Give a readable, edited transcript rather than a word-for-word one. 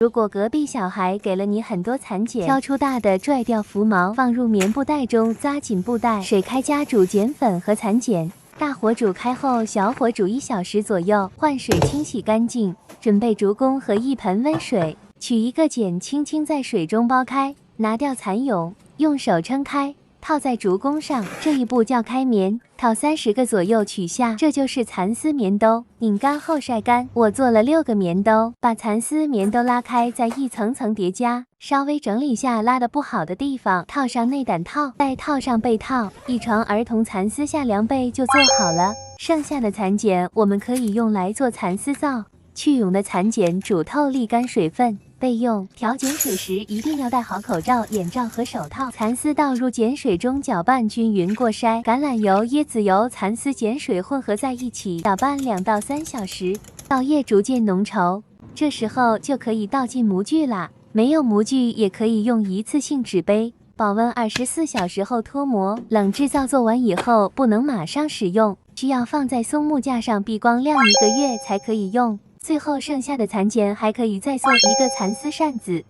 如果隔壁小孩给了你很多蚕茧，挑出大的拽掉浮毛，放入棉布袋中扎紧布袋，水开加煮碱粉和蚕茧，大火煮开后小火煮1小时左右，换水清洗干净。准备竹弓和1盆温水，取一个茧轻轻在水中剥开，拿掉蚕蛹，用手撑开。 套在竹弓上，这一步叫开棉，套30个左右取下，这就是蚕丝棉兜。拧干后晒干。我做了6个棉兜，把蚕丝棉兜拉开，再一层层叠加，稍微整理下拉的不好的地方，套上内胆套，再套上被套，一床儿童蚕丝夏凉被就做好了。剩下的蚕茧我们可以用来做蚕丝皂。去蛹的蚕茧煮透沥干水分。 备用。调碱水时一定要戴好口罩、眼罩和手套。蚕丝倒入碱水中搅拌均匀过筛，橄榄油、椰子油、蚕丝碱水混合在一起，搅拌2到3小时，到液逐渐浓稠，这时候就可以倒进模具啦。没有模具也可以用一次性纸杯，保温24小时后脱模。冷制皂做完以后不能马上使用，需要放在松木架上避光晾1个月才可以用。 最后剩下的蚕茧还可以再做一个蚕丝扇子。